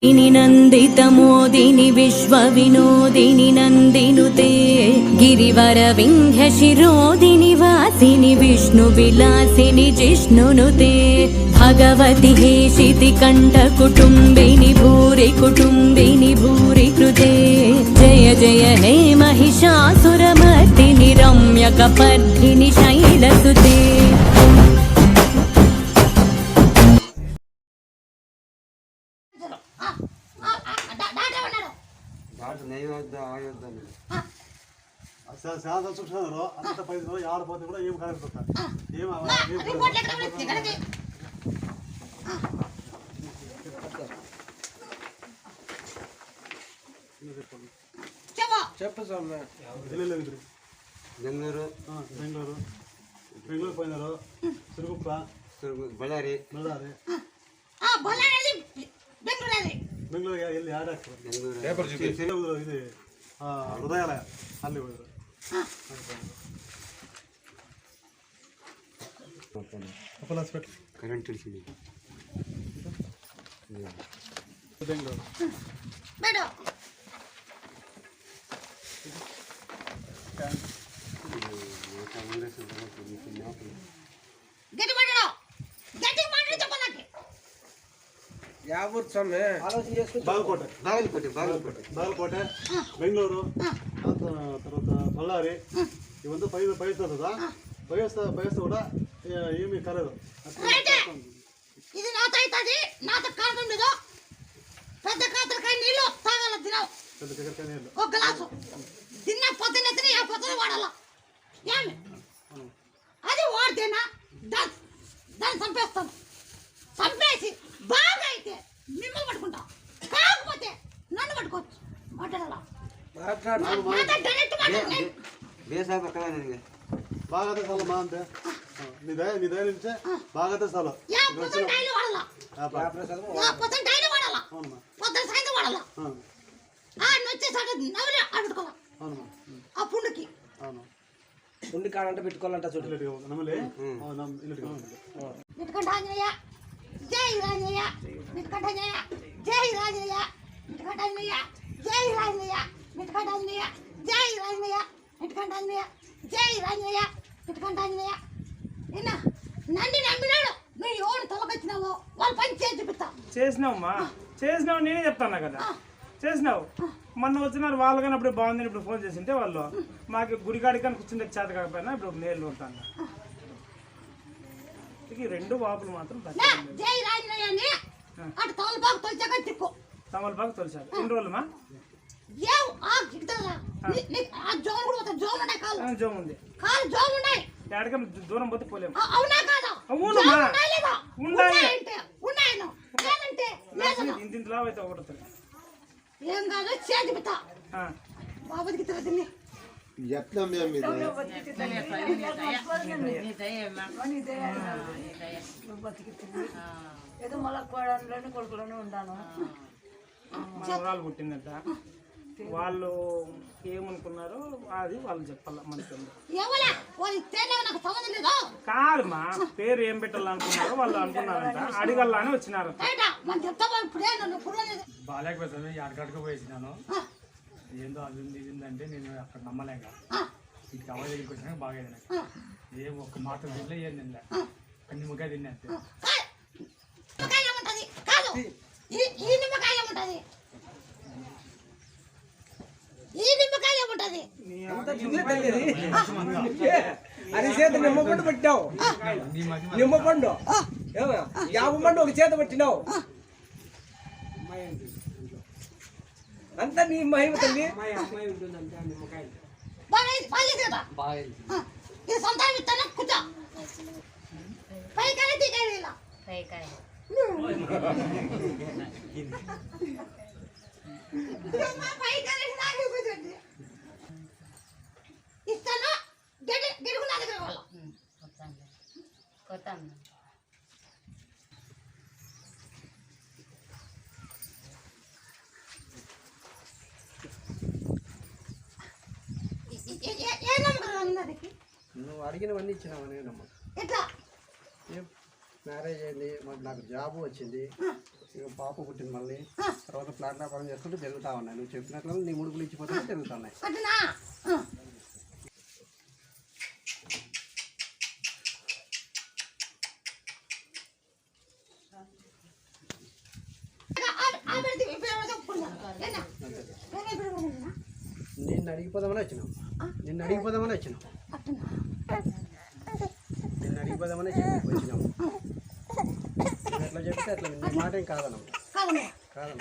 नंदित मोदिनि विश्व विनोदिनि नंदिनुते गिरिवर विंध्य शिरोदिनि वासिनि विष्णु विलासिनि जिष्णुनुते भगवति हेशिति कंठ कुटुंबिनि भूरि कृते जय जय हे महिषासुरमर्दिनि रम्यकपर्दिनि शैलसुते శాంతం చూస్తున్నారు అంత పైన ఆడపోతే కూడా ఏం కాకపోతా ఏం చెప్పు స్వామి బెంగళూరు పోయినారు సిరుగుప్ప బళ్ళారి బెంగళూరు వెళ్ళి ఆడారు ఇది హృదయాలయ ಅಲ್ಲಿ ಹೋದ್ರು ಅಪಲ್ ಹಾಸ್ಪಿಟಲ್ ಕರೆಂಟ್ ಇಳಿಸಿದೆ ಬೆಂಗಳೂರು ಬೇಡ ಗಟ್ಟಿ ಮಾಡೋ ಗಟ್ಟಿ ಮಾಡ್ರಿ ಚಪ್ಪಲಕ್ಕೆ ಯಾವ ಊರು ಸ್ವಾಮಿ బాగలకోట బెంగళూరు తర్వాత బళ్ళారి ఇవంతా పై కూడా ఏమీ కలదు ఇది నాతో అవుతుంది నాతో కారణం లేదు పెద్ద కాతరకాయ నీళ్ళు తాగాల తినవు పెద్ద దగ్గరకాయ నీళ్ళు ఒక గ్లాసు తిన్న పొద్దున్న తిని ఆ పొద్దున వాడాల ఏమి అది వాడితేనా దాన్ని చంపేస్తాను చంపేసి బాగా అయితే మిమ్మల్ని పట్టుకుంటాం కాకపోతే నన్ను పట్టుకోవచ్చు మాట్లాడాలా బాగా చాలు మా అంతే నీ దయ నుంచే బాగా చాలు ఆ పుండుకి పుండి కాడంటే పెట్టుకోవాలంట చూడు నిట్టుకంట ఆంజనేయ జై రాజయ్య నిట్టుకంట ఆంజనేయ జై రాజయ్య నిట్టుకంట ఆంజనేయ జై రాజయ్య నిట్టుకంట ఆంజనేయ జై రాజయ్య నిట్టుకంట ఆంజనేయ జై రాజయ్య నిట్టుకంట ఆంజనేయ నిన్న నన్ను నమ్మినాడు నువ్వు ఎవరు తొలగొచ్చినావో వాళ్ళు పని చేసి చూపిస్తా చేసినావమ్మా చేసినావు నేనే చెప్తాను కదా చేసినావు మొన్న వచ్చినారు వాళ్ళు కానీ అప్పుడు బాగుందని ఇప్పుడు ఫోన్ చేసింటే వాళ్ళు మాకు గుడికాడి కానీ కూర్చుంటే చేత కాకపోయినా ఇప్పుడు నేళ్ళు ఉంటాను ఇక రెండు వాపులు మాత్రం జై రాజయ్య అటు తమలపాకు తొలిచాక తిక్కు తమలపాకు తొలిచారు ఎన్ని రోజులమ్మా జోమ్ ఉంది ఎక్కడికైనా దూరం పోతే పోలేము ఇంటింటిలో అయితే ఒకటి ఏం కాదు చేతిపితా బాబుకి తిని ఎట్లా మేము ఏదో మళ్ళీ కోడలోనే కొడుకులోనే ఉంటాను మనవరాలు పుట్టిందట వాళ్ళు ఏమనుకున్నారో అది వాళ్ళు చెప్పాల కాదమ్మా పేరు ఏం పెట్టాలనుకున్నారో వాళ్ళు అనుకున్నారంట అడిగల్లా అని వచ్చినారు బాలేకపోతుంది ఎక్కడికి పోయినాను ఏందో అది ఉంది ఇది ఉందంటే నేను అక్కడ నమ్మలేక ఇటు అమ్మాయి దగ్గరికి వచ్చినాక బాగా నాకు ఏం ఒక్క మాట తినలే ఏం తినలే అన్ని ముగ్గా తిన్నా అంతే అది చేత నిమ్మ పండు పెట్టినావు నిమ్మ పండు యాభై పండు ఒక చేత పెట్టినావు అంతా నీ మహిమ తల్లి ఇస్తాను గిడుగు నా దగ్గర వాళ్ళ ఏ నమ్మకం నువ్వు అడిగినవన్నీ ఇచ్చినావనే నమ్మకం ఎట్లా మ్యారేజ్ అయింది నాకు జాబ్ వచ్చింది ఇక పాప పుట్టింది మళ్ళీ తర్వాత ప్లాట్ వ్యాపారం చేసుకుంటూ తిరుగుతా ఉన్నాయి. నువ్వు చెప్పినట్లు నీ ముడుపులు ఇచ్చిపోతే తిరుగుతున్నాయి. అట్లా నిన్ను అడిగిపోదామని వచ్చినాం. నిన్ను అడిగిపోదామని వచ్చినాం. నిన్ను అడిగిపోదామని చెప్పి వచ్చినాం. ఎట్లా చెప్తే అట్లా నీ మాట ఏం కాదన్నాం. కాదన్నా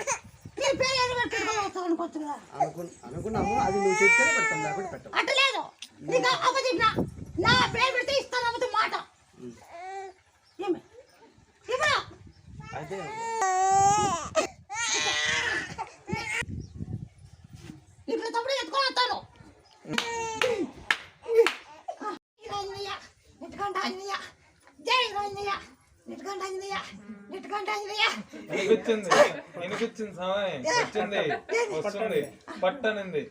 అనుకున్నాము. అది నువ్వు చెప్తేనే పెడతాం, లేకపోతే పెట్టాం. అట్టలేదు నీకు అవ్వ చెప్పిన నా పేరు పెడితే ఇస్తాను అవ్వదు మాట ఏమి ఇవ్వరా అయితే ఇప్పుడు తప్పుడు ఎత్తుకొని వస్తాను నెట్టుకంట ఆంజనేయ జై రాజనయ్య నెట్టుకంట ఆంజనేయ నెట్టుకంట ఆంజనేయ వినిపించింది సమయం వచ్చింది వస్తుంది పట్టనుంది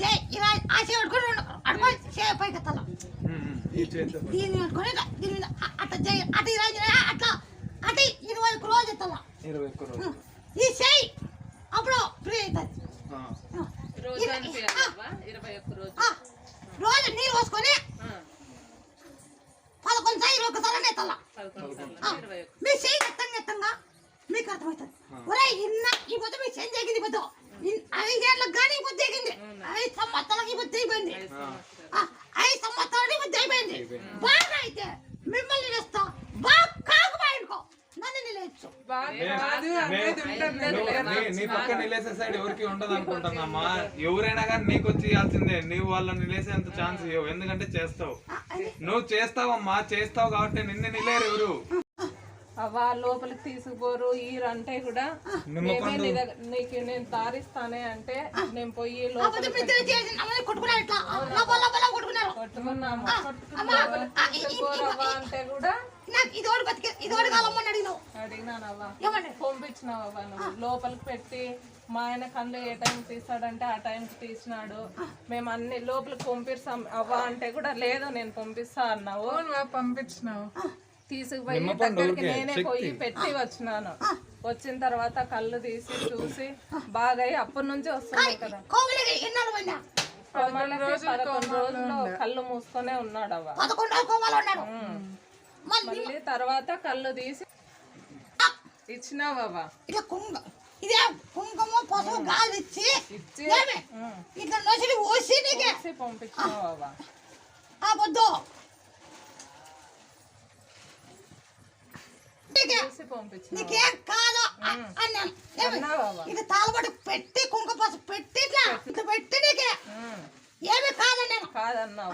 జై ఇలా ఆశ పట్టుకొని అడుకొని చేయ పైకి ఎత్తాల దీన్ని పట్టుకొని దీని మీద అట్లా జై అటు ఈ రాజనయ్య అట్లా అటు 21 రోజు ఎత్తాల 21 రోజులు ఈ చేయి అప్పుడు ఫ్రీ అవుతుంది రోజు నీళ్ళు పోసుకొని 11 సార్లు 21 ఎత్తాల మీ చేయి ఎత్తంగా మీకు అర్థమవుతుంది. ఒరే ఇన్న ఈ పొద్దు మీ చేంజ్ అయ్యింది పొద్దు 5 ఏళ్ళకి కానీ ఈ పొద్దు ఎగింది 5 సంవత్సరాలకి ఈ పొద్దు అయిపోయింది 5 సంవత్సరాలకి పొద్దు అయిపోయింది. బాగా అయితే మిమ్మల్ని నిలుస్తా బాగా కాకపోయిండుకో నన్ను నిలేయచ్చు. నీ పక్క నిలేసే సైడ్ ఎవరికి ఉండదు అనుకుంటున్నామా. ఎవరైనా కానీ నీకు వచ్చి ఇవ్వాల్సిందే. నీవు వాళ్ళని నిలేసేంత ఛాన్స్ ఇవ్వవు, ఎందుకంటే చేస్తావు. నువ్వు చేస్తావమ్మా, చేస్తావు కాబట్టి నిన్ను నిలేరు ఎవరు. అవ్వ లోపలికి తీసుకుపోరు ఈరు అంటే కూడా నీకు నేను తారిస్తానే అంటే నేను పోయి అంటే కూడా అడిగినానవ్వా పంపించినావవ్వా నువ్వు లోపలికి పెట్టి మా ఆయన కళ్ళు ఏ టైం తీస్తాడంటే ఆ టైంకి తీసినాడు. మేము అన్ని లోపలికి పంపిస్తాం అవ్వా అంటే కూడా లేదు నేను పంపిస్తా అన్నావు. పంపించినావు తీసుకుపోయి దగ్గరికి నేనే పోయి పెట్టి వచ్చినాను. వచ్చిన తర్వాత కళ్ళు తీసి చూసి బాగా అప్పటి నుంచి వస్తున్నాయి కదా. 11 రోజుల్లో కళ్ళు మూసుకొనే ఉన్నాడు అవ్వ. మళ్ళీ తర్వాత కళ్ళు తీసి ఇచ్చినావవ్వ. ఇదే కుంకుమ పసుపు గాలి ఇచ్చి ఇక్కడ నొసిలి ఓసి నీకే పంపించినావవ్వ. ఆ పొద్దు నీకేం కాదు అన్నాను. ఇది తాళబడి పెట్టి కుంకుమ పసుపు పెట్టి ఇట్లా పెట్టి నీకే ఏమి కాదన్నాను. కాదన్నావు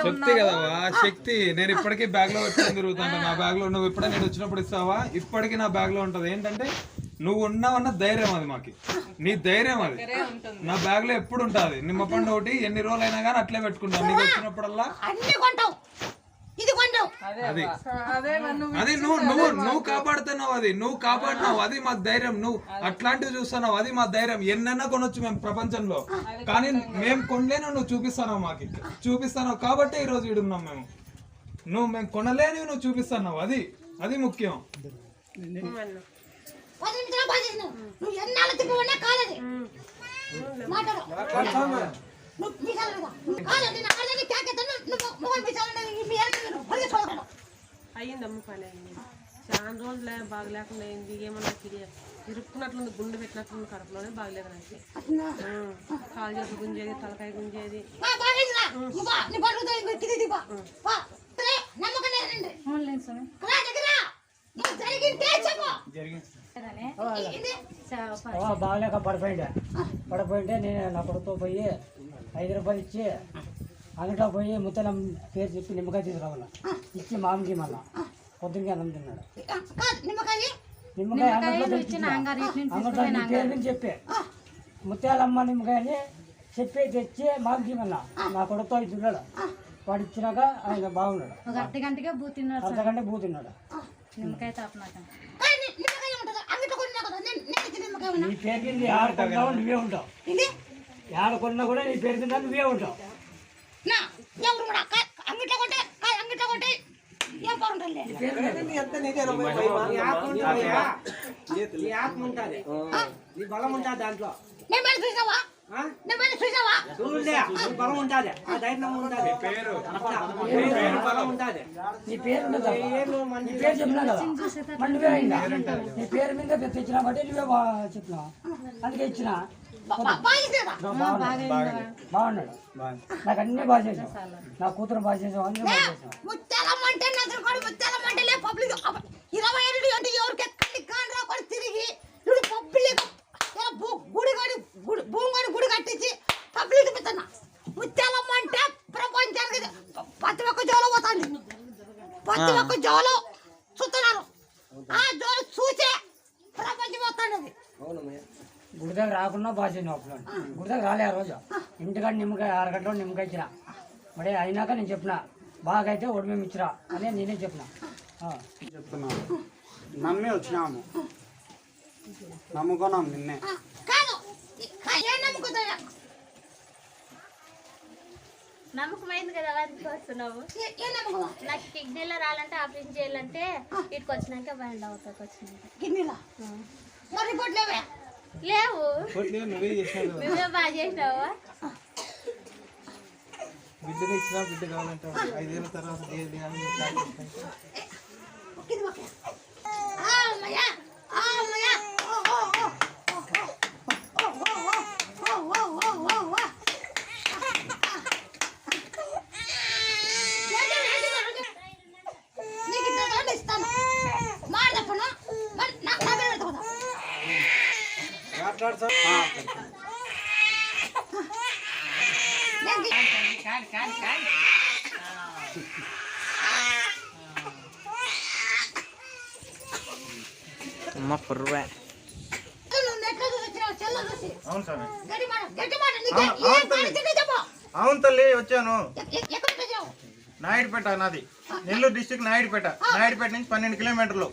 శక్తి కదా శక్తి. నేను ఇప్పటికీ బ్యాగ్ లో పెట్టుకొని తిరుగుతాను. నా బ్యాగ్ లో నువ్వు ఇప్పుడే నేను వచ్చినప్పుడు ఇస్తావా? ఇప్పటికీ నా బ్యాగ్ లో ఉంటది. ఏంటంటే నువ్వు ఉన్నావన్న ధైర్యం అది మాకి. నీ ధైర్యం అది నా బ్యాగ్ లో ఎప్పుడు ఉంటుంది. నిమ్మ పండు ఒకటి ఎన్ని రోజులు అయినా కానీ అట్లే పెట్టుకుంటావు. నీకు వచ్చినప్పుడల్లా అన్ని కొంటావు ఇది కొంటావు. అది నువ్వు కాపాడుతున్నావు. అది నువ్వు కాపాడినావు. అది మా ధైర్యం. నువ్వు అట్లాంటివి చూస్తున్నావు. అది మా ధైర్యం. ఎన్నైనా కొనొచ్చు మేము ప్రపంచంలో, కానీ మేము కొనలేను. నువ్వు చూపిస్తున్నావు, మాకి చూపిస్తున్నావు కాబట్టి ఈ రోజు ఈడున్నాం మేము. మేము కొనలేనివి నువ్వు చూపిస్తున్నావు. అది ముఖ్యం. నువ్వు ఎన్నాళ్ళు తిప్పవన్నా కాదది మాట్లాడు. అయ్యిందమ్మ పని అయింది. చాలా రోజులే బాగా లేకుండా అయింది. ఏమన్నా ఇరుక్కున్నట్లుంది, గుండె పెట్టినట్లుంది కడుపులోనే. బాగలేదు నాకు. కాలు చేసి గుంజేది, తలకాయ గుంజేది. బాగలేక పడిపోయింటే నేను నా కొడుకుతో పోయి 5 రూపాయలు ఇచ్చి అంగట్లో పోయి ముత్తలం పేరు చెప్పి నిమ్మకాయ తీసుకురావాల ఇచ్చి మామకి మళ్ళా పొద్దున్నకి అన్నం తిన్నాడు. నిమ్మకాయ అంగట్లో నీ పేరు చెప్పి ముత్యాలమ్మ నిమ్మకాయ అని చెప్పి తెచ్చి మామకి మళ్ళా నా కొడుకుతో ఇస్తున్నాడు. వాడు ఇచ్చినాక ఆయన బాగున్నాడు. అర్ధగంటగా బూతున్నాడు. నిమ్మకాయ తాపనాక నీ పేరు కింద ఆడుకున్నావు నువ్వే ఉంటావు. ఆడుకున్నా కూడా నీ పేరు కింద నువ్వే ఉంటావు. అంగిట్లో కొంటే బాగుంటుంది ఎంత నీదేనమ్మా నీ ఆత్మ ఉంటుందయ్యా. నీ ఆత్మ ఉంటుంది, నీ బలం ఉంటుంది దాంట్లో. నేను బయట చూసావా చూడలే, నీ బలం ఉంటుంది, ఆ ధైర్యం ఉంటుంది, పేరు బలం ఉంటుంది. నీ పేరు ఉండదు, నీ పేరు చెప్పినా కదా మరి నువ్వే అయిందా? నీ పేరు మీద తెచ్చినా బట్టి నువ్వే చెప్పినావు, అందుకే ఇచ్చిన. బాగున్నాడు, నాకు అన్ని బాగా చేసావు, నా కూతురు బాగా చేసావు, అన్ని బాగా చేసావు. ముత్యాలమ్మంటే ముత్యాలమ్మంటే పబ్లిక్ 27 అంటే ఎవరికి ఎక్కడికి కాని రాకుండా తిరిగి ఇప్పుడు పబ్లిక్ గుడి కట్టించి పబ్లిక్ పెడుతున్నా. ముత్యాలమ్మంటే ప్రపంచానికి ప్రతి ఒక్క జోలో పోతుంది, ప్రతి ఒక్క జోలో చూస్తున్నారు, ఆ జోలు చూసే ప్రపంచం పోతున్నది. గుడి దగ్గర రాకుండా బాగా చేసినావు. అప్పుడు గుడి దగ్గర రాలే, ఆ రోజు ఇంటికాడ నిమ్మకాయ 6 గంటలు నిమ్మకాయ ఇచ్చినా, మరి అయినాక నేను చెప్పిన బాగా అయితే ఒడి మేము ఇచ్చిరా అని నేనే చెప్పిన. చెప్తున్నాను, నమ్మి వచ్చినాము, నమ్ముకున్నాం నిన్నే. కాదు ఏం నమ్ముకుంటా, నమ్మకమైంది కదా వారికి వస్తున్నావు. నాకు కిడ్నీలో రాలంటే ఆపరేషన్ చేయాలంటే ఇటుకు వచ్చినాక బండి అవుతాకి వచ్చినాక కిడ్నీలో మరి రిపోర్ట్ లేవే లేవు, నువ్వే బాగా చేసినావా. బిడ్డని ఇచ్చినా బిడ్డ కావాలంటే 5 ఏళ్ళ తర్వాత అవును తల్లి వచ్చాను. నాయుడుపేట నాది, నెల్లూరు డిస్టిక్ నాయుడుపేట నుంచి 12 కిలోమీటర్లు.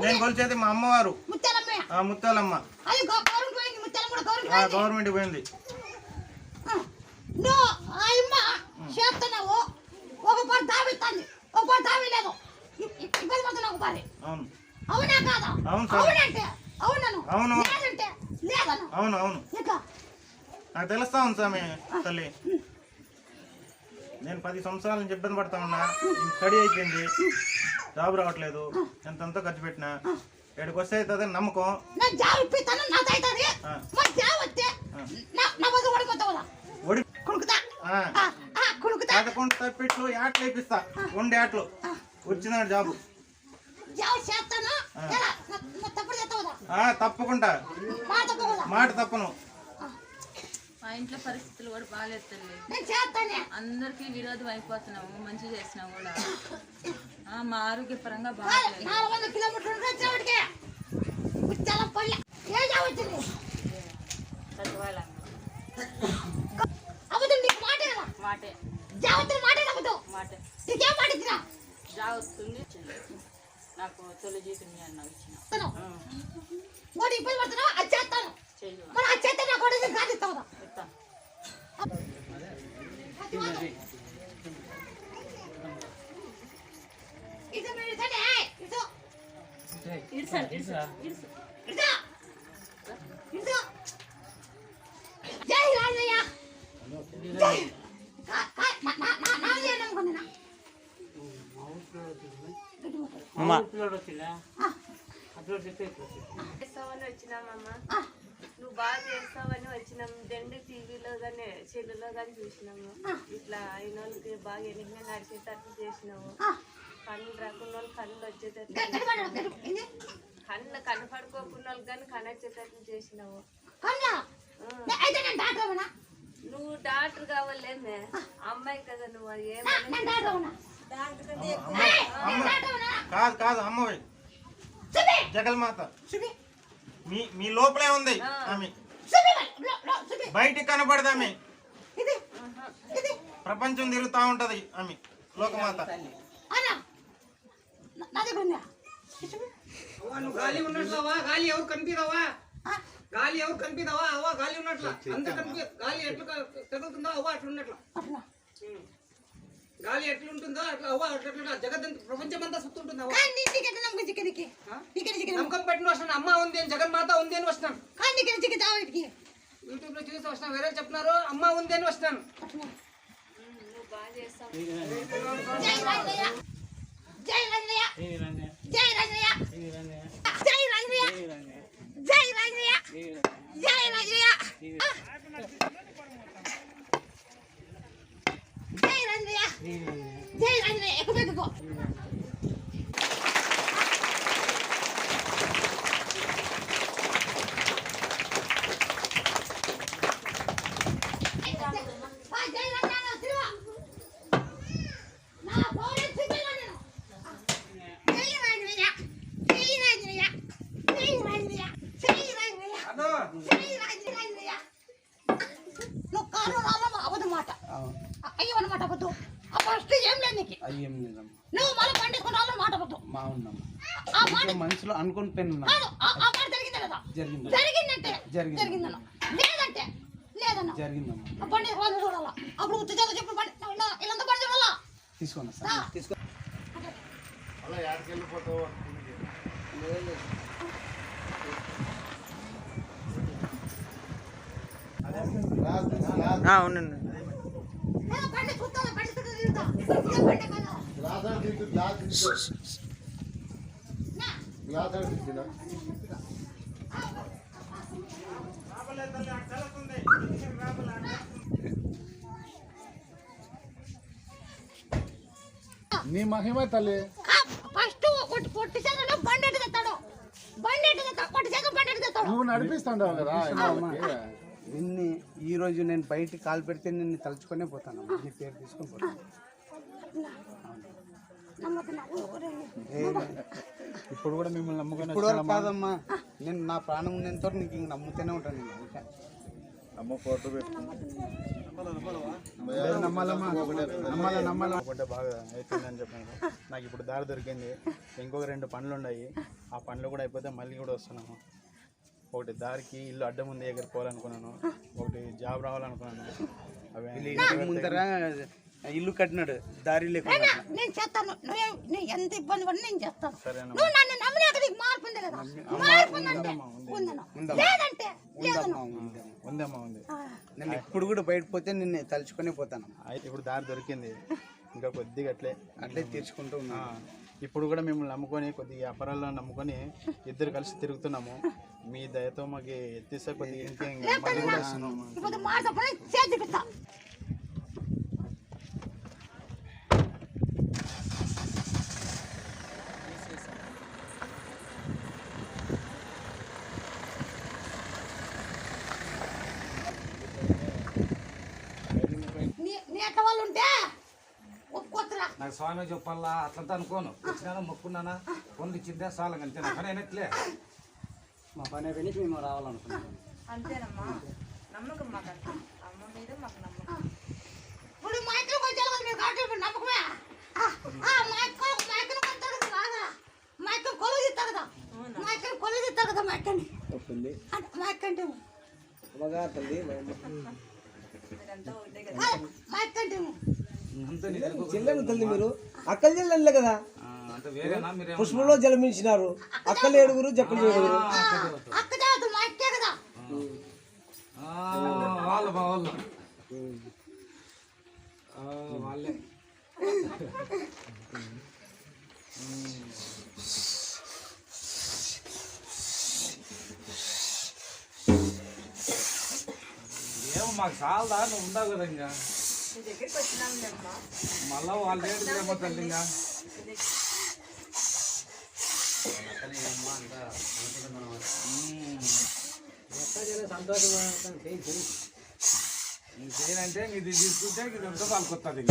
నేను కొలిచేది మా అమ్మవారు ముత్తాలమ్మ, గవర్నమెంట్ పోయింది. చేస్తున్నావు ఒక పని తావిస్తాంది, ఒక పని తావిలేదు, ఇబ్బంది పడుతున్నా ఒక పని. అవునా కాదా? అవునంటే అవునను, అవును లేదంటే లేదను. అవును అవును నాకు తెలుస్తా ఉంది స్వామి తల్లి. నేను 10 సంవత్సరాల నుంచి ఇబ్బంది పడతా ఉన్నా, స్టడీ అయిపోయింది, జాబ్ రావట్లేదు, ఎంతంతో ఖర్చు పెట్టినా ఇక్కడికి వస్తే అవుతుంది నమ్మకం. తప్పిట్లు యాట్లు వేపిస్తా, 2 యాట్లు వచ్చిన జాబు తప్పకుండా, మాట తప్పను. మా ఇంట్లో పరిస్థితులు కూడా బాగాలేదు తల్లి, అందరికీ విరోధం అయిపోతున్నాము, మంచి చేసినా కూడా మా ఆరోగ్యపరంగా బాగాలేదు. మాటే జావస్తుంది, నాకు తొలి జీతం అన్న ఇచ్చిన జై రాజయ్య, జై వచ్చినామమ్మా, నువ్వు బాగా చేస్తావని వచ్చినాం. దండి టీవీలో కానీ సెల్లులో కానీ చూసినాము, ఇట్లా అయిన వాళ్ళకి బాగా ఎన్నికనే నడిచేటట్టు చేసినావు. కళ్ళు రాకుండా వాళ్ళు కళ్ళు వచ్చేటట్టు, కళ్ళు కనపడుకోకుండా వాళ్ళు కానీ కనొచ్చేటట్టు చేసినావు. నువ్వు డాక్టర్ కావాలేమే, అమ్మాయి కదా నువ్వు, కాదు కాదు అమ్మవి జగన్మాత, మీ లోపలే ఉంది ఆమె, బయటికి కనపడదు ఆమె, ప్రపంచం తిరుగుతా ఉంటది ఆమె లోకమాత. గాలి ఉన్నట్లవా? గాలి ఎవరు కనిపిదావా? గాలి ఎవరు కనిపిదావా? అవ్వ గాలి ఉన్నట్ల, అంత కనిపి గాలి ఎట్లా తగులుతుందో అవ్వ అట్లా ఉన్నట్ల. గాలి ఎట్లుంటుందో అట్లా అవ్వ అట్లా జగత్ ప్రపంచం అంతా సుత్తుంటుంది అవ్వ. కానీ నీకు ఎట్లా నమ్మకం చిక్కనికి నమ్మకం పెట్టిన వస్తున్నాను, అమ్మ ఉంది అని జగన్మాత ఉంది అని వస్తున్నాను. కానీ నీకు చిక్కి తావటికి యూట్యూబ్ లో చూసి వస్తున్నాను, వేరే చెప్తున్నారు అమ్మ ఉంది అని వస్తున్నాను. నువ్వు బాగా చేస్తావు. జై రాజయ్య జై రాజయ్య జై రాజయ్య జై రాజయ్య జై రాజయ్య జై రాజయ్య జై రాజయ్య జై రాజయ్య ఎక్కువ నువ్వు మళ్ళీ పండించుకుని రావాలని మాట వద్దు. మనసులో అనుకుని పెన్ను జరిగిందా లేదా? జరిగిందంటే జరిగిందన్న, లేదంటే లేదన్న. జరిగిందమ్మా. బండి రోజు చూడాలా, అప్పుడు ఉత్తి చేత చెప్పి బండి ఇల్లంతా బండి చూడాలా. తీసుకోండి సార్, తీసుకో. అలా యాడికి వెళ్ళిపోతావు? అవునండి. బండి చూస్తా, బండి చుట్టూ తిరుగుతా. బండి కదా నీ మహిమ తల్లి. ఫస్ట్ పొట్టి చేతుల్లో బండి ఎట్టు తెస్తాడు, బండి ఎట్టు తెస్తాడు, పొట్టి చేతులు బండి ఎట్టు తెస్తాడు. నువ్వు నడిపిస్తాడు కదా. నిన్ను ఈ రోజు నేను బయటికి కాలు పెడితే నిన్ను తలుచుకునే పోతాను, నీ పేరు తీసుకొని పోతాను. ఇప్పుడు కూడా మిమ్మల్ని నమ్ముకుని ఇప్పుడు వరకు కాదమ్మా, నేను నా ప్రాణం ఉన్నంత వరకు నీకు ఇంక నమ్ముతూనే ఉంటాను. నేను అమ్మ ఫోటో పెట్టుకుంటే బాగా అవుతుందని చెప్పాను. నాకు ఇప్పుడు దారి దొరికింది. ఇంకొక 2 పనులు ఉన్నాయి, ఆ పనులు కూడా అయిపోతే మళ్ళీ కూడా వస్తున్నాను. ఒకటి దారికి ఇల్లు అడ్డం ఉంది ఎగిరిపోవాలనుకున్నాను, ఒకటి జాబ్ రావాలనుకున్నాను. అవి ముందర ఇల్లు కట్టినాడు దారి లేకుండా. నేను చేస్తాను, నువ్వు ఎంత ఇబ్బంది పడి నేను చేస్తాను. నువ్వు నన్ను నమ్మినాక నీకు మార్పు ఉంది కదా, మార్పు లేదంటే ఉందమ్మా ఉంది. నేను ఎప్పుడు కూడా బయట పోతే నిన్ను తలుచుకునే పోతాను. ఇప్పుడు దారి దొరికింది, ఇంకా కొద్దిగా అట్లే తీర్చుకుంటూ ఉన్నా. ఇప్పుడు కూడా మిమ్మల్ని నమ్ముకొని కొద్దిగా వ్యాపారాల్లో నమ్ముకొని ఇద్దరు కలిసి తిరుగుతున్నాము. మీ దయతో మాకు ఎత్తిస్తే కొద్దిగా ఇంకేం మళ్ళీ కూడా వస్తున్నాము. వాళ్ళు ఉంటే ఒప్పుకోతురా. నాకు స్వామి చెప్పాలా అట్లంతా అనుకోను. వచ్చినా మొక్కున్నానా పనులు ఇచ్చిందే చాలా అంతే. నా పని అయినట్లే, మా పని అయిపోయి మేము రావాలనుకున్నాం. అంతేనమ్మా, నమ్మకం మాకు అమ్మ మీద మాకు నమ్మకం. ఇప్పుడు మా ఇంట్లో కొంచెం మీరు కాబట్టి నమ్మకమే. మా ఇక్కను కొంటాడు బాగా, మా ఇక్కను కొలువు ఇస్తారు కదా, మా ఇక్కను కొలువు ఇస్తారు కదా, మా ఇక్కని మా ఇక్కంటే మా ఇక్కంటే చెల్లెము తల్లి మీరు అక్కల చెల్లెళ్ళే కదా. పుష్పంలో జలమించినారు అక్కలు 7 జక్కలు 7. అక్క చదువు మా ఇక్కే కదా. వాళ్ళు వాళ్ళే ఏమో మాకు చాలదా, నువ్వు ఉండవు కదా. ఇంకా మళ్ళా వాళ్ళు ఏమో తల్లి ఇంకా ఇంకేనంటే ఇది తీసుకుంటే ఇది ఎంతో పాల్కొస్తుంది.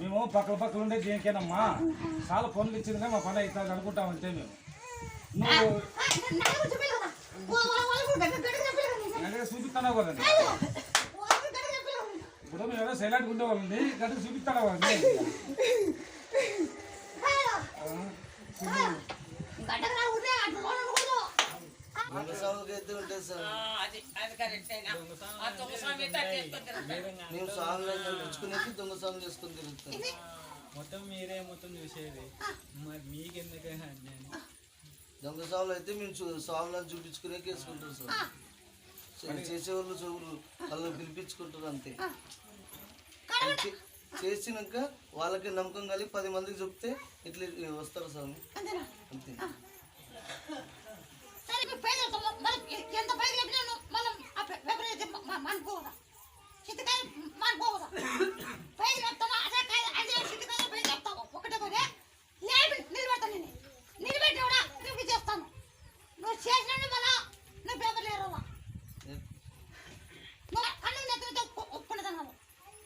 మేము పక్కల పక్కల ఉండే దేనికేనమ్మా చాలా పనులు ఇచ్చిందిగా మా పని అవుతుంది అనుకుంటామంటే మేము నువ్వు చూపిస్తున్నావు కదండి ఇప్పుడు మేము ఏదో సైలెంట్గా ఉండేవాళ్ళండి గట్టిగా చూపిస్తాను కదండి మేము సాంగ్లు తెచ్చుకునేది దొంగ సాంగ్ చేసుకుని తిరుగుతాం. మొత్తం మీరే మొత్తం చూసేది మరి మీకెందుకు దొంగ సాంగ్లు అయితే మేము సాంగ్లను చూపించుకునే వేసుకుంటాం సార్. చేసేవాళ్ళు చూడు వాళ్ళు పిలిపించుకుంటారు అంతే. చేసినాక వాళ్ళకి నమ్మకం కలిగి 10 మందికి చెప్తే ఇట్లా వస్తారు స్వామి అంతే. ఎంత పైకి లేపినా మనం మానుకోదా చిత్తకాయ మానుకోదా పైకి లేపుతాను అదే చిత్తకాయ పైకి లేపుతావు ఒకటే పోతే లేపి నిలబెడతాను నేను నిలబెట్టి కూడా నువ్వు చేస్తాను నువ్వు చేసినట్టు మళ్ళా నువ్వు పేపర్ లేరవా అన్నం నెత్తితో ఒప్పుకుంటున్నావు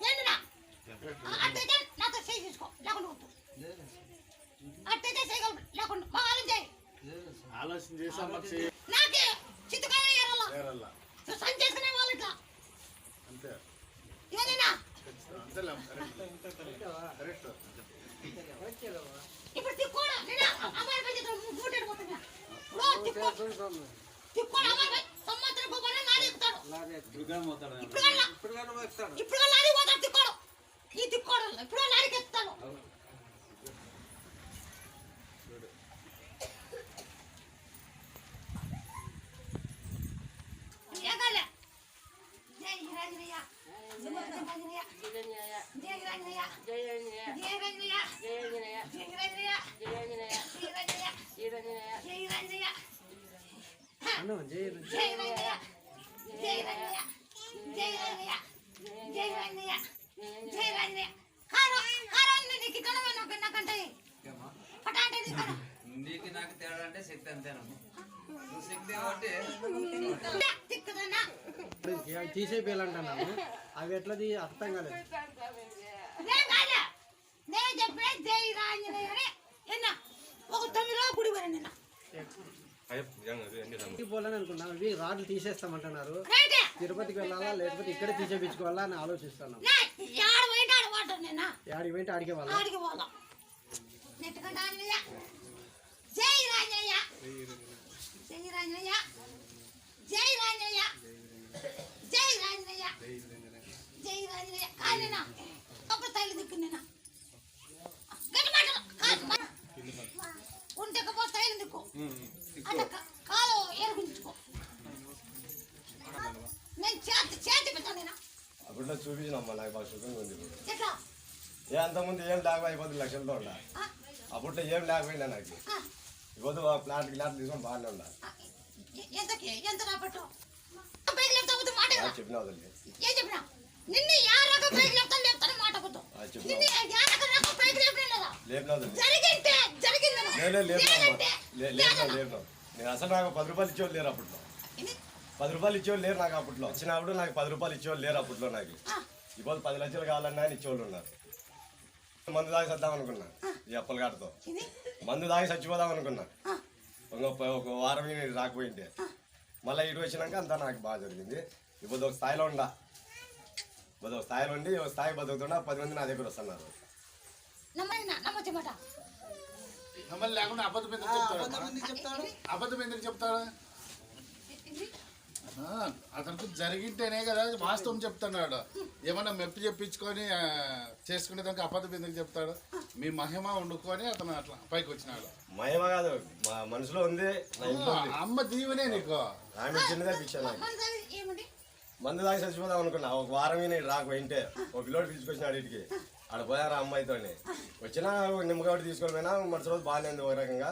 ఏంటినా అట్టయితే నాతో చేయి తీసుకో లేకుండా వద్దు అట్టయితే చేయగలరు లేకుండా మా ఆలోచన చేయి నాకే చిత్తకాయ ఏరల్లా సంచి చేసుకునే వాళ్ళు ఇట్లా ఏదైనా ఇప్పుడు తిక్కోడా నేను అమ్మాయి పై మూటెడు పోతున్నా తిక్కోడా అమ్మాయి సంవత్సరం పోకుండా నాది ఎక్కుతాడు ఇప్పుడు లారీ పోతాడు తిక్కోడు ఈ తిక్కోడు ఇప్పుడు లారీకి ఎక్కుతాడు నీకు నాకు తేడా అంటే శక్తి అంతేనమ్మా. నువ్వు శక్తి కాబట్టి తీసేయాలంటున్నాను అవి ఎట్లది అర్థం కాలేదు. నేను చెప్పిన జై రాంజనేయ ఒక 9 రోజులు గుడి పోయాను నిన్న పోలని అనుకున్నాను. ఇవి రాడ్లు తీసేస్తామంటున్నారు. తిరుపతికి వెళ్ళాలా లేకపోతే ఇక్కడే తీసేపించుకోవాలా అని ఆలోచిస్తున్నాం. ఆడికి పోయింటే ఆడికే వాళ్ళ జై రాంజనేయ జై రాంజనేయ జై రాంజనేయ జై రాంజనేయ జై రాంజనేయ కాలేనా ఒక తల్లి దిక్కు నేను ఉంటకపోతే తల్లి దిక్కు అట్లా కాలు ఏరుగుంచుకో నేను చేతి పెట్టాను నేను అప్పుడు చూపించినమ్మా నాకు బాగా సుఖంగా ఉంది. ఎట్లా అంతకుముందు ఏం లేకపోతే 5-10 లక్షలతో ఉండా అప్పట్లో ఏం లేకపోయినా నాకు ఇవ్వదు ప్లాట్ తీసుకొని బాగానే ఉండాలి. ఎంత రాబట్టు పైకి లేపుతా మాట చెప్పినా వదిలే ఏం చెప్పినా నిన్ను యా రకం పైకి లేపుతాను మాట కొద్దు నిన్ను యా రకం పైకి లేపలేదా లేపినా వదిలే జరిగింటే జరిగింది లేపినా నేను అసలు నాకు 10 రూపాయలు ఇచ్చేవాళ్ళు లేరు అప్పట్లో. 10 రూపాయలు ఇచ్చేవాళ్ళు లేరు నాకు అప్పట్లో. వచ్చినప్పుడు నాకు 10 రూపాయలు ఇచ్చేవాళ్ళు లేరు అప్పట్లో. నాకు ఇప్పుడు 10 లక్షలు కావాలన్నా అని ఇచ్చేవాళ్ళు ఉన్నారు. మందు తాగి చద్దాం అనుకున్నా ఈ అప్పలగాడితో మందు తాగి చచ్చిపోదాం అనుకున్నా. ఒక వారం రాకపోయింటే మళ్ళీ ఇటు వచ్చినాక అంతా నాకు బాగా జరిగింది. ఇప్పుడు ఒక స్థాయిలో ఉండా ఒక స్థాయిలో ఉండి ఒక స్థాయి బతుకుతున్నా 10 మంది నా దగ్గర వస్తున్నారు. నమ్మలు లేకుండా అబద్ధం ఎందుకు చెప్తాడు? అబద్ధం ఎందుకు చెప్తాడు? అతనికి జరిగింటేనే కదా వాస్తవం చెప్తున్నాడు. ఏమన్నా మెప్పి చెప్పించుకొని చేసుకునే దానికి అబద్ధం ఎందుకు చెప్తాడు? మీ మహిమ వండుకొని అతను అట్లా పైకి వచ్చినాడు. మహిమ కాదు మా మనసులో ఉంది. అమ్మ దీవెనే నీకు ఆమె చిన్నదే పిచ్చా. మందు తాగి చచ్చిపోదాం అనుకున్నా. ఒక వారం రాకపోయింటే ఒక పిల్లోడు పిలుచుకొచ్చినాడు ఇంటికి. ఆడ పోయారా అమ్మాయితో వచ్చినా నిమ్మకాయ తీసుకొని పోయినా మరుసటి రోజు బాగానే ఉంది ఒక రకంగా.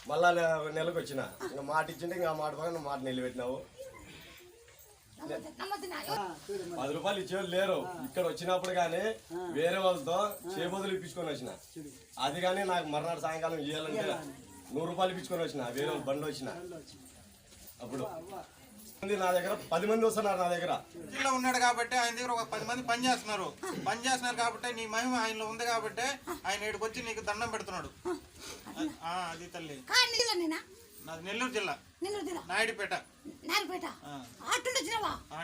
మళ్ళా నెలకు వచ్చిన ఇంకా మాట ఇచ్చింటే ఇంకా మాట పక్కన మాట నిలబెట్టినావు. రూపాయలు ఇచ్చేవాళ్ళు లేరు. ఇక్కడ వచ్చినప్పుడు కానీ వేరే వాళ్ళతో చేబదులు ఇప్పించుకొని వచ్చిన. అది కానీ నాకు మర్నాడు సాయంకాలం ఇవ్వాలంటే 100 రూపాయలు ఇప్పించుకొని వచ్చిన. వేరే వాళ్ళు బండ్లు వచ్చిన. అప్పుడు నా దగ్గర 10 మంది వస్తున్నారు. నా దగ్గర జిల్లా ఉన్నాడు కాబట్టి ఆయన దగ్గర ఒక 10 మంది పని చేస్తున్నారు కాబట్టి నీ మహిమ ఆయనలో ఉంది కాబట్టి ఆయన ఇక్కడికి వచ్చి నీకు దండం పెడుతున్నాడు. అది తల్లి. నాది నెల్లూరు జిల్లా నాయుడుపేట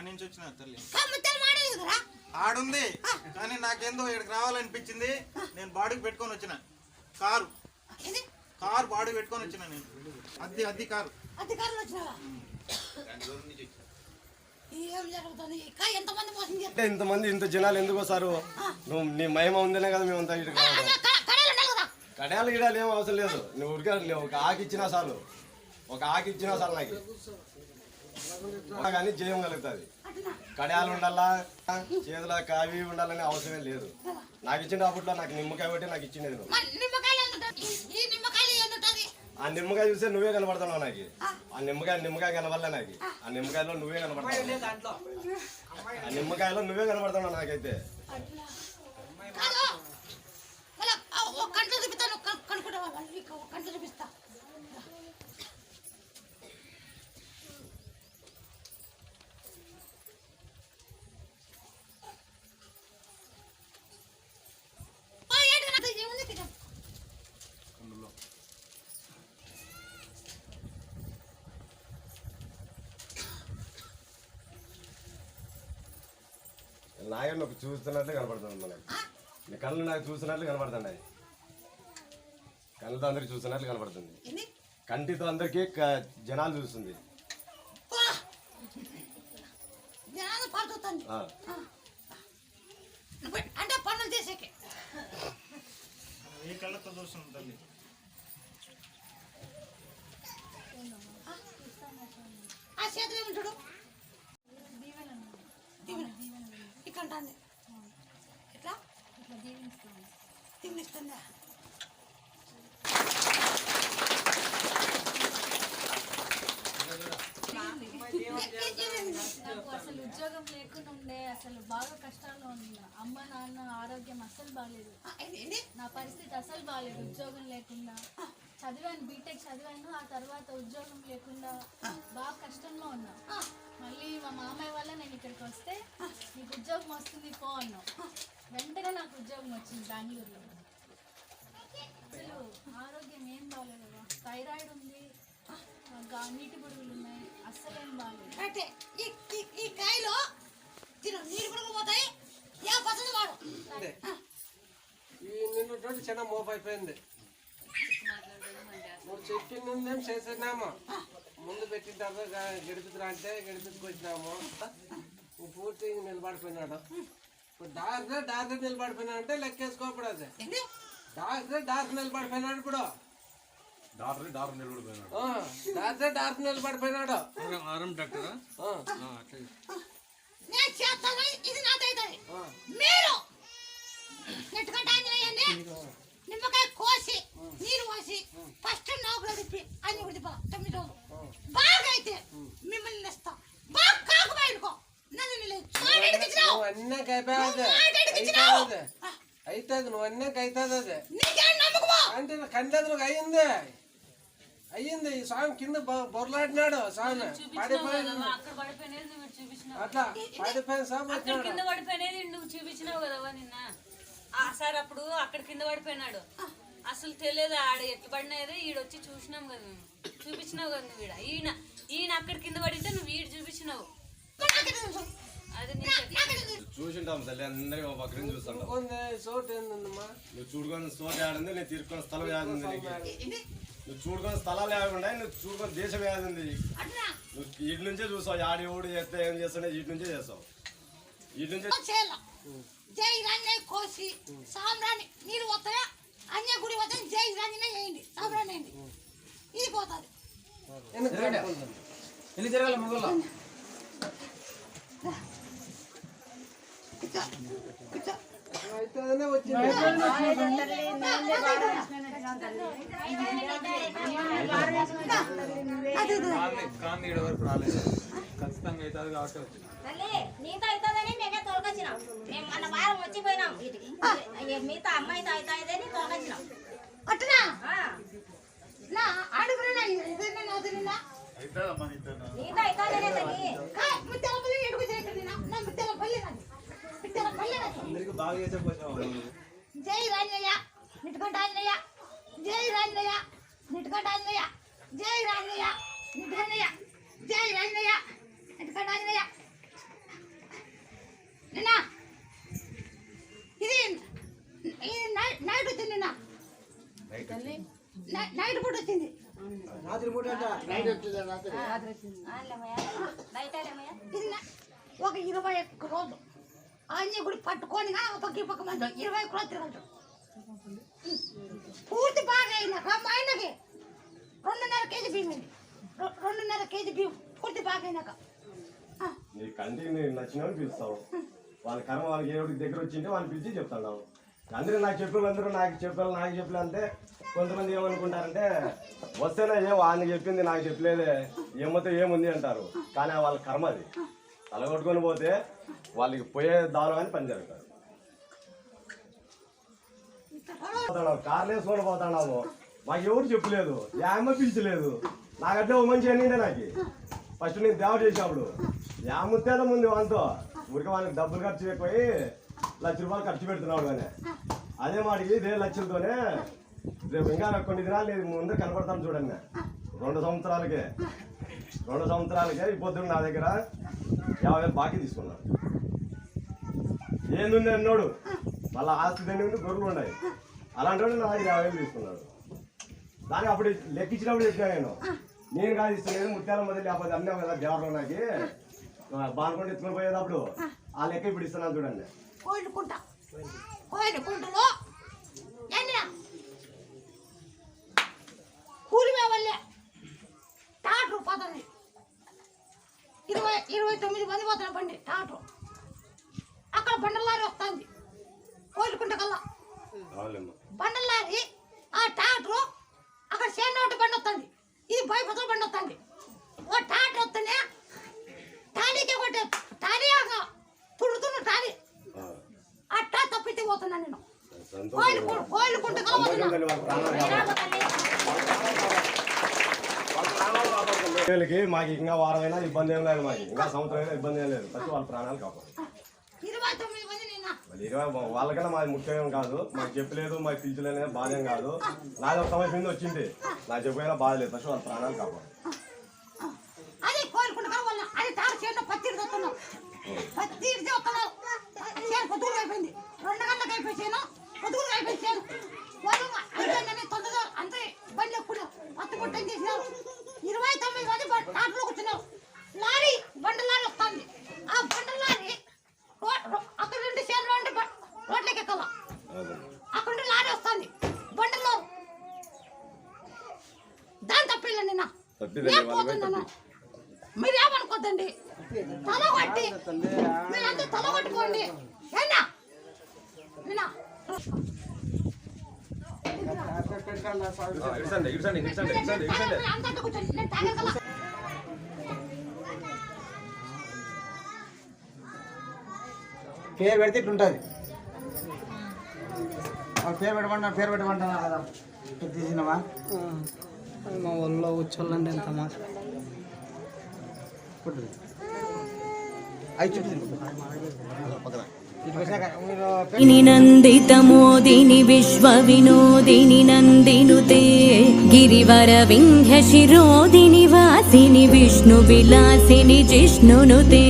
నుంచి వచ్చిన తల్లి. ఆడుంది కానీ నాకేందో ఇక్కడికి రావాలనిపించింది. నేను బాడీకి పెట్టుకొని వచ్చిన. కారు బాడీ పెట్టుకొని వచ్చిన. నేను అద్దె కారు. ఇంతమంది ఇంత జనాలు ఎందుకు వస్తారు? నువ్వు నీ మహిమ ఉందనే కదా మేమంతా ఇక్కడికి రావడం. కడాలు గిడాలు ఏం అవసరం లేదు. నువ్వు ఉడికే ఒక ఆకి ఇచ్చినా చాలు. నాకు కానీ చేయగలుగుతుంది. కడాలు ఉండాలా, చేతుల కావి ఉండాలని అవసరమే లేదు. నాకు ఇచ్చిన అప్పట్లో నాకు నిమ్మకాయ పెట్టి నాకు ఇచ్చినది. ఆ నిమ్మకాయ చూస్తే నువ్వే కనబడుతున్నావు నాకు. ఆ నిమ్మకాయ కనబడలే నాకు. ఆ నిమ్మకాయలో నువ్వే కనబడతావు. ఆ నిమ్మకాయలో నువ్వే కనబడుతున్నావు నాకైతే. నాయన నాకు చూస్తున్నట్లు కనపడుతుంది. మనకి నీ కళ్ళు నాకు చూస్తున్నట్లు కనపడుతున్నాయి. కళ్ళతో అందరికి చూస్తున్నట్లు కనపడుతుంది. కంటితో అందరికి జనాలు చూస్తుంది. అంటే పనులు చేసేకి ఈ కళ్ళతో చూస్తుంది తల్లి. ఆ చేతులు ఏమంటాడు ఇక్కడ ఎట్లా దీవిస్తుందా? అసలు ఉద్యోగం లేకుండా ఉండే అసలు బాగా కష్టాల్లో ఉంది. అమ్మ నాన్న ఆరోగ్యం అస్సలు బాగాలేదు. నా పరిస్థితి అసలు బాగాలేదు. ఉద్యోగం లేకుండా చదివాను, బీటెక్ చదివాను. ఆ తర్వాత ఉద్యోగం లేకుండా బాగా కష్టంలో ఉన్నా. మళ్ళీ మా మామయ్య వల్ల నేను ఇక్కడికి వస్తే నీకు ఉద్యోగం వస్తుంది పో అన్నావు. వెంటనే నాకు ఉద్యోగం వచ్చింది బెంగళూరులో. అసలు ఆరోగ్యం ఏం బాగాలేదు. థైరాయిడ్ ఉంది, నీటి బుడుగులు ఉన్నాయి. అస్సలు ఏం బాగాలేదు. అంటే ఈ కాయలో నీరు బుడుగులు పోతాయి. ఏ పసంది వాడు నిన్నటువంటి చిన్న మోపు అయిపోయింది. నువ్వు చెప్పిందేం చేసినాము. ముందు పెట్టిన తర్వాత గడిపిద్దురా అంటే గడిపించుకొచ్చినాము. నువ్వు పూర్తి నిలబడిపోయినాడు. ఇప్పుడు డాక్టర్ నిలబడిపోయినా అంటే లెక్కేసుకోప్పుడు. అది డాక్టర్ నిలబడిపోయినాడు. ఇప్పుడు డాక్టర్ నిలబడిపోయినాడు. నేను చేస్తాను, ఇది నాదైతుంది. మీరు నెట్టుకుంటా నిమ్మకాయ కోసి నీరు పోసి ఫస్ట్ నోకులో తిప్పి అన్ని కూడా తిప్ప 9 రోజులు బాగా అయితే మిమ్మల్ని ఇస్తాం. బాగా కాకపోయినుకో నన్ను అవుతుంది. నువ్వు అన్నాక అవుతుంది. అది అంటే కంటది నువ్వు అయ్యింది. ఈ స్వామి కింద బొరలాడినాడు. స్వామి పడిపోయింది. అట్లా పడిపోయింది. స్వామి కింద పడిపోయినది నువ్వు చూపించినావు కదా నిన్న. సార్ అప్పుడు అక్కడ కింద పడిపోయినాడు. అసలు తెలియదు ఆడ ఎట్లా పడినది. ఈడొచ్చి చూసినాం కదా మేము. చూపించినావు కదా నువ్వు. ఈయన అక్కడ కింద పడితే నువ్వు ఈడు చూపించినావు. అది చూసింటాం తల్లి. అందరికి ఒక పక్కన చూస్తాం. నువ్వు చూడుకొని చోటు ఏడుంది, నేను తీర్చుకున్న స్థలం ఏడుంది. నువ్వు చూడుకొని స్థలాలు ఏడుండే, నువ్వు చూడుకొని దేశం ఏడుంది. నువ్వు వీటి నుంచే చూసావు. ఆడి ఊడి చేస్తే ఏం చేస్తానే వీటి నుంచే చేస్తావు. వీటి నుంచే జై రాంజనేయ కోసి సాంబ్రాణి నీరు పోతాయా అన్య గుడి వద్ద జై రాంజనేయ వేయండి. సాంబ్రాణి వేయండి. ఇది పోతుంది. ఎన్ని జరగాలి మొగల్లో కాంతి వరకు రాలేదు. ఖచ్చితంగా అవుతుంది కాబట్టి వచ్చిన. తల్లి నీతో అవుతుందని మేమే తోలుకొచ్చినాం. మేము మన వారం వచ్చిపోయినాం వీటికి. మీతో అమ్మాయితో అవుతుందని తోలుకొచ్చినాం. అట్టనా నా అడుగునా ఇదేనా అదినా నీతో అవుతుందనే తల్లి. ముత్తల పల్లి ఎడుగు చేయకండి నా ముత్తల పల్లి నాది. ముత్తల పల్లి నాది. అందరికి బాగా చేసే పోసావు. జై రాజయ్య నిట్టుకుంట ఆంజనేయ. జై రాజయ్య నిట్టుకుంట ఆంజనేయ. జై రాజయ్య నిట్టుకుంటయ్య. జై రాజయ్య నిట్టుకుంట ఆంజనేయ. నిన్న ఇది నైట్ వచ్చింది. నిన్న నైట్ పూట వచ్చింది. రాత్రి పూట నైట్ వచ్చింది. ఇది ఒక 21 రోజులు ఆంజనేయ గుడి పట్టుకొని పక్క పక్క మంది 21 రోజులు తిరగదు. పూర్తి బాగా అయినాక మా ఆయనకి 2.5 కేజీ బియ్యం అండి. 2.5 కేజీ బియ్యం పూర్తి బాగా అయినాక నీ కంటికి నేను నచ్చినవి పిలుస్తావు. వాళ్ళ కర్మ వాళ్ళకి ఏ దగ్గర వచ్చింటే వాళ్ళు పిలిచి చెప్తాను. అందరూ నాకు చెప్పారు, అందరూ నాకు చెప్పారు, నాకు చెప్పలే అంటే కొంతమంది ఏమనుకుంటారంటే వస్తేనే ఏం ఆయన చెప్పింది నాకు చెప్పలేదే ఏమైతే ఏముంది అంటారు. కానీ వాళ్ళ కర్మ అది. తలగొట్టుకొని పోతే వాళ్ళకి పోయే దానం అని పని జరుగుతారు. కార్లు వేసుకొని పోతున్నాము, మాకు ఎవరు చెప్పలేదు, ఏమో పిలిచలేదు. నాకంటే ఓ మంచి అనిండే నాకు ఫస్ట్ నేను దేవ చేసినప్పుడు ఏముత్తేదో ముందు వాళ్ళతో ఊరికి వాళ్ళకి డబ్బులు ఖర్చు అయిపోయి ₹1,00,000 ఖర్చు పెడుతున్నాడు అని. అదే మాటికి ఇదే లక్షలతోనే రేపు ఇంకా కొన్ని దినాలు నేను ముందే కనపడతాను చూడండి. 2 సంవత్సరాలకే ఈ పొద్దున్న నా దగ్గర 50,000 బాకీ తీసుకున్నాడు. ఏందుంది అన్నాడు, మళ్ళీ ఆస్తి దండి ఉండి గొర్రెలు ఉన్నాయి. అలాంటి వాడు నా దగ్గర 50,000 తీసుకున్నాడు. దానికి అప్పుడు లెక్కించినప్పుడు చెప్పాను నేను కాదు ఇస్తున్నాను ముత్యాల మొదలు లేకపోతే అన్నావు కదా దేవరం నాకు బానుకుంటూ ఎత్తుకొని పోయేటప్పుడు ఆ లెక్క ఇప్పుడు ఇస్తున్నాను చూడండి. కోయిలకుంటలో కూలి వల్లే టాటర్ పోతుంది. 29 మంది పోతున్న బండి టాటర్. అక్కడ బండలారి వస్తుంది కోయిలకుంట కల్లా బండలారి. ఆ టాటర్ అక్కడ చేనోటి బండి వస్తుంది, ఇది బైపతుల బండి వస్తుంది. ఓ టాటర్ వస్తేనే టాలీకి ఒకటి టాలీ తుడుతున్న టాలీ అట్టా తప్పితే పోతున్నా నేను. కోయిలకుంట వీళ్ళకి మాకు ఇంకా వారమైనా ఇబ్బంది ఏం లేదు, మాకు ఇంకా సంవత్సరం అయినా ఇబ్బంది ఏం లేదు. ఫస్ట్ వాళ్ళ ప్రాణాలు కాపాడు. 29 మంది నిన్న వాళ్ళకన్నా మాది ముఖ్యం కాదు. మాకు చెప్పలేదు, మాకు పిలిచలేదు బాధ ఏం కాదు. నాది ఒక సమస్య మీద వచ్చింది, నాకు చెప్పినా బాధ లేదు. ఫస్ట్ వాళ్ళ ప్రాణాలు కాపాడు. అదే కోయిలకుంట వల్ల అది తాడు చేను పత్తిరి వస్తున్నాం. పత్తిరి వస్తున్నాం చేను పొద్దులు అయిపోయింది. 2 గంటలకు అయిపోయాను పొద్దులు అయిపోయాను. వాళ్ళు అయిపోయిందని తొందరగా అంతే బండి ఎక్కువ పత్తి పుట్టం చేసినారు. 29 మంది టాటలో కూర్చున్నాం. లారీ బండ లారీ వస్తుంది. ఆ బండ లారీ అక్కడ నుండి చేనులో ఉండి రోడ్లకి ఎక్కాల. అక్కడ నుండి లారీ వస్తుంది బండలో. దాని తప్పిల్ల నిన్న నేను పోతున్నాను. మీరు ఏమనుకోద్దండి, తల కొట్టి మీరంతా తల కొట్టుకోండి. ఏనా నిన్న అంతా కూర్చోండి. నేను తాగేకల్లా పేరు పెడితే ఇట్లుంటుంది. పేరు పెట్టమంటున్నా కదా తీసినవా మా ఊళ్ళో కూర్చోళ్ళండి ఎంత మాట నందితమోదిని విశ్వవినోదిని నందినుతే గిరివర వింధ్య శిరోదిని వాసిని విష్ణు విలాసిని జిష్ణునుతే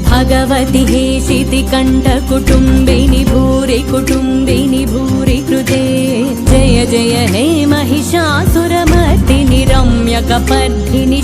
భగవతి హేషితి కంఠ కుటుంబిని భూరి కృతే జయ జయ హే महिषासुरमर्दिनि रम्यकपर्दिनि